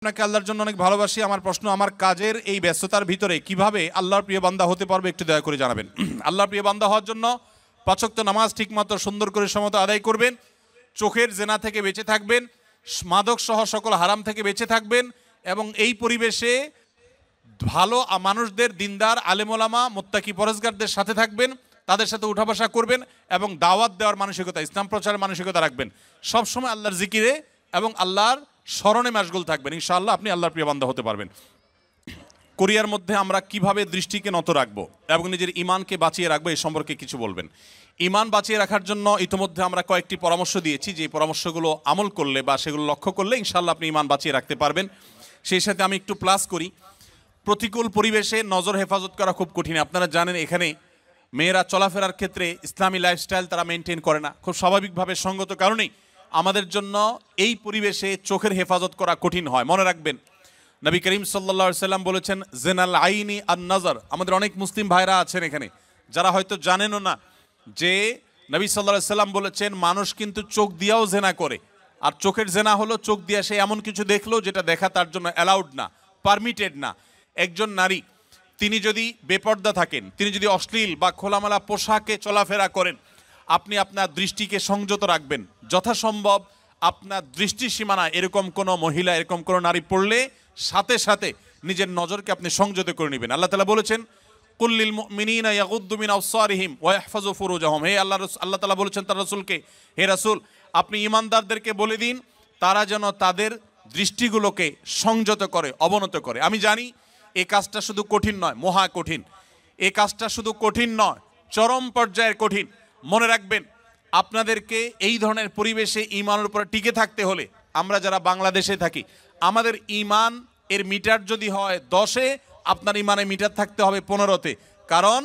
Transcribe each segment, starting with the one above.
আপনাকে আল্লাহর জন্য অনেক ভালোবাসি। আমার প্রশ্ন, আমার কাজের এই ব্যস্ততার ভিতরে কিভাবে আল্লাহর প্রিয় বান্দা হতে পারবে একটু দয়া করে জানাবেন। আল্লাহর প্রিয় বান্দা হওয়ার জন্য 5 ওয়াক্ত নামাজ ঠিকমতো সুন্দর করে সমত আদায় করবেন, চোখের জেনা থেকে বেঁচে থাকবেন, মাদক সহ সকল হারাম থেকে বেঁচে থাকবেন, এবং এই পরিবেশে ভালো মানুষদের, দিনদার আলেমোলামা মুত্তাকি পরেজগারদের সাথে থাকবেন, তাদের সাথে উঠা বসা করবেন এবং দাওয়াত দেওয়ার মানসিকতা, ইসলাম প্রচারের মানসিকতা রাখবেন। সবসময় আল্লাহর জিকিরে এবং আল্লাহর স্মরণে মাশগুল থাকবেন। ইনশাআল্লাহ আপনি আল্লাহর প্রিয় বান্দা হতে পারবেন। কোরিয়ার মধ্যে আমরা কিভাবে দৃষ্টিকে নত রাখবো এবং নিজের ইমানকে বাঁচিয়ে রাখবো এই সম্পর্কে কিছু বলবেন। ইমান বাঁচিয়ে রাখার জন্য ইতিমধ্যে আমরা কয়েকটি পরামর্শ দিয়েছি, যে পরামর্শগুলো আমল করলে বা সেগুলো লক্ষ্য করলে ইনশাআল্লাহ আপনি ইমান বাঁচিয়ে রাখতে পারবেন। সেই সাথে আমি একটু প্লাস করি, প্রতিকূল পরিবেশে নজর হেফাজত করা খুব কঠিন। আপনারা জানেন এখানে মেয়েরা চলাফেরার ক্ষেত্রে ইসলামী লাইফস্টাইল তারা মেনটেন করে না, খুব স্বাভাবিকভাবে সঙ্গত কারণেই আমাদের জন্য এই পরিবেশে চোখের হেফাজত করা কঠিন হয়। মনে রাখবেন, নবী করিম সাল্লাল্লাহু আলাইহি সাল্লাম বলেছেন জেনাল আইনি আন নজর। আমাদের অনেক মুসলিম ভাইরা আছেন এখানে যারা হয়তো জানেনও না যে নবী সাল্লাল্লাহু আলাইহি সাল্লাম বলেছেন মানুষ কিন্তু চোখ দিয়েও জেনা করে, আর চোখের জেনা হলো চোখ দিয়ে সে এমন কিছু দেখলো যেটা দেখা তার জন্য অ্যালাউড না, পারমিটেড না। একজন নারী তিনি যদি বেপর্দা থাকেন, তিনি যদি অশ্লীল বা খোলামেলা পোশাকে চলাফেরা করেন, আপনি আপনার দৃষ্টিকে সংযত রাখবেন। যথাসম্ভব আপনার দৃষ্টি সীমানা এরকম কোনো মহিলা, এরকম কোনো নারী পড়লে সাথে সাথে নিজের নজরকে আপনি সংযত করে নেবেন। আল্লাহ তাআলা বলেছেন কুল্লিল মুমিনিনা ইয়াগুদ্দু মিন আবসারিহিম ওয়া ইয়াহফাযু ফুরুজাহুম। হে আল্লাহ তাআলা বলেছেন তার রাসূলকে, হে রাসূল আপনি ঈমানদারদেরকে বলে দিন তারা যেন তাদের দৃষ্টিগুলোকে সংযত করে, অবনত করে। আমি জানি এই কাজটা শুধু কঠিন নয়, মহা কঠিন। এই কাজটা শুধু কঠিন নয়, চরম পর্যায়ের কঠিন। মনে রাখবেন, আপনাদেরকে এই ধরনের পরিবেশে ঈমানের উপরে টিকে থাকতে হলে, আমরা যারা বাংলাদেশে থাকি, আমাদের ঈমান এর মিটার যদি হয় 10-এ, আপনার ঈমানের মিটার থাকতে হবে 15-তে। কারণ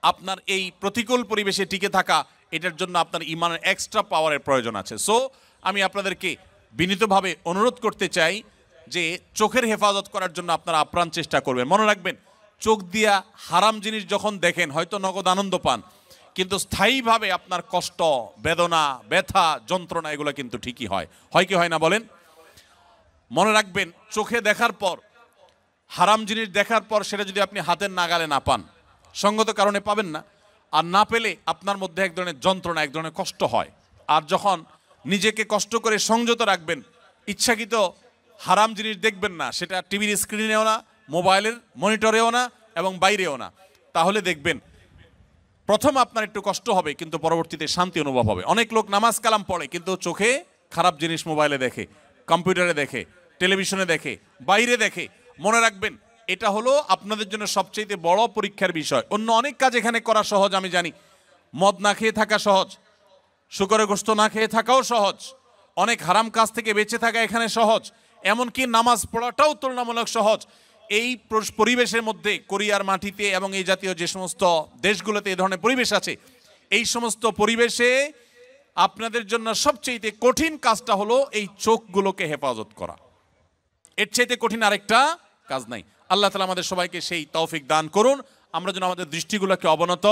আপনার এই প্রতিকূল পরিবেশে টিকে থাকা, এটার জন্য আপনার ঈমানের এক্সট্রা পাওয়ারের প্রয়োজন আছে। সো আমি আপনাদেরকে বিনীতভাবে অনুরোধ করতে চাই যে চোখের হেফাজত করার জন্য আপনারা আপ্রাণ চেষ্টা করবেন। মনে রাখবেন, চোখ দিয়া হারাম জিনিস যখন দেখেন হয়তো নগদ আনন্দ পান, কিন্তু স্থায়ীভাবে আপনার কষ্ট, বেদনা, ব্যথা, যন্ত্রণা এগুলো কিন্তু ঠিকই হয়। হয় কি হয় না বলেন? মনে রাখবেন, চোখে দেখার পর, হারাম জিনিস দেখার পর সেটা যদি আপনি হাতের নাগালে না পান, সঙ্গত কারণে পাবেন না, আর না পেলে আপনার মধ্যে এক ধরনের যন্ত্রণা, এক ধরনের কষ্ট হয়। আর যখন নিজেকে কষ্ট করে সংযত রাখবেন, ইচ্ছাকৃত হারাম জিনিস দেখবেন না, সেটা টিভির স্ক্রিনেও না, মোবাইলের মনিটরেও না এবং বাইরেও না, তাহলে দেখবেন প্রথম আপনার একটু কষ্ট হবে কিন্তু পরবর্তীতে শান্তি অনুভব হবে। অনেক লোক নামাজ কালাম পড়ে কিন্তু চোখে খারাপ জিনিস মোবাইলে দেখে, কম্পিউটারে দেখে, টেলিভিশনে দেখে, বাইরে দেখে। মনে রাখবেন, এটা হলো আপনাদের জন্য সবচেয়ে বড় পরীক্ষার বিষয়। অন্য অনেক কাজ এখানে করা সহজ, আমি জানি। মদ না খেয়ে থাকা সহজ, শুকরের গোশত না খেয়ে থাকাও সহজ, অনেক হারাম কাজ থেকে বেঁচে থাকা এখানে সহজ, এমনকি নামাজ পড়াটাও তুলনামূলক সহজ। এই পরিবেশের মধ্যে, কোরিয়ার মাটিতে এবং এই জাতীয় যে সমস্ত দেশগুলোতে এই ধরনের পরিবেশ আছে, এই সমস্ত পরিবেশে আপনাদের জন্য সবচেয়ে কঠিন কাজটা হলো এই চোখগুলোকে হেফাজত করা। এর চাইতে কঠিন আরেকটা কাজ নাই। আল্লাহ তাআলা আমাদের সবাইকে সেই তৌফিক দান করুন, আমরা যেন আমাদের দৃষ্টিগুলোকে অবনত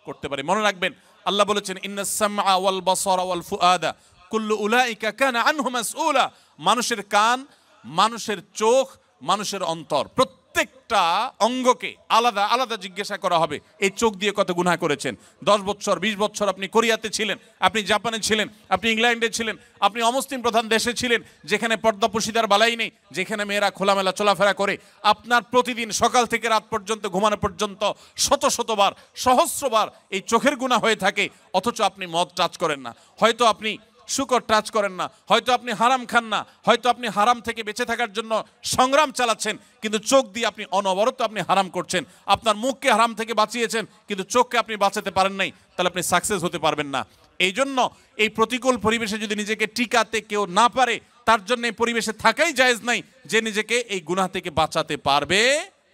করতে পারি। মনে রাখবেন, আল্লাহ বলেছেন ইন্নাস সামআ ওয়াল বাসারা ওয়াল ফুআদা কুল্লু উলাইকা কানা আনহু মাসউলা। মানুষের কান, মানুষের চোখ, মানুষের অন্তর, প্রত্যেকটা অঙ্গকে আলাদা আলাদা জিজ্ঞাসা করা হবে, এই চোখ দিয়ে কত গুনাহ করেছেন। 10 বছর 20 বছর আপনি কোরিয়াতে ছিলেন, আপনি জাপানে ছিলেন, আপনি ইংল্যান্ডে ছিলেন, আপনি অমুসলিম প্রধান দেশে ছিলেন, যেখানে পর্দা পুশিদার বালাই নেই, যেখানে মেয়েরা খোলামেলা চলাফেরা করে। আপনার প্রতিদিন সকাল থেকে রাত পর্যন্ত ঘুমানো পর্যন্ত শত শতবার, সহস্রবার এই চোখের গুনাহ হয়ে থাকে, অথচ আপনি মদ টাচ করেন না, হয়তো আপনি শুকর টাচ করেন না, হয়তো আপনি হারাম খান না, হয়তো আপনি হারাম থেকে বেঁচে থাকার জন্য সংগ্রাম চালাচ্ছেন, কিন্তু চোখ দিয়ে আপনি অনবরত আপনি হারাম করছেন। আপনার মুখকে হারাম থেকে বাঁচিয়েছেন কিন্তু চোখকে আপনি বাঁচাতে পারেন নাই, তাহলে আপনি সাকসেস হতে পারবেন না। এই জন্য এই প্রতিকূল পরিবেশে যদি নিজেকে টিকাতে কেউ না পারে, তার জন্য এই পরিবেশে থাকাই জায়েজ নাই, যে নিজেকে এই গুনাহ থেকে বাঁচাতে পারবে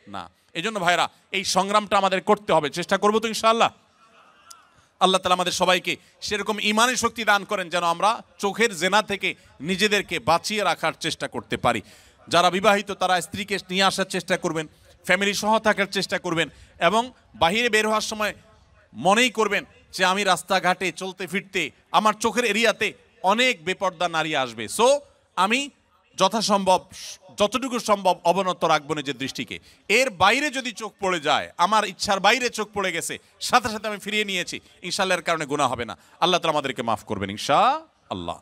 না। এই জন্য ভাইরা, এই সংগ্রামটা আমাদের করতে হবে, চেষ্টা করবো তো ইনশাআল্লাহ। আল্লাহ তাআলা আমাদের সবাইকে সেরকম ঈমানের শক্তি দান করেন যেন আমরা চোখের জেনা থেকে নিজেদেরকে বাঁচিয়ে রাখার চেষ্টা করতে পারি। যারা বিবাহিত তারা স্ত্রীকে নিয়ে আসার চেষ্টা করবেন, ফ্যামিলি সহ থাকার চেষ্টা করবেন, এবং বাহিরে বের হওয়ার সময় মনেই করবেন যে আমি রাস্তাঘাটে চলতে ফিরতে আমার চোখের এরিয়াতে অনেক বেপর্দা নারী আসবে। সো আমি যথাসম্ভব যতটুকু সম্ভব অবনত রাখবো নিজের দৃষ্টিকে। এর বাইরে যদি চোখ পড়ে যায়, আমার ইচ্ছার বাইরে চোখ পড়ে গেছে, সাথে সাথে আমি ফিরিয়ে নিয়েছি, ইনশাআল্লাহ এর কারণে গুনাহ হবে না। আল্লাহ তাআলা আমাদেরকে মাফ করবেন ইনশাআল্লাহ।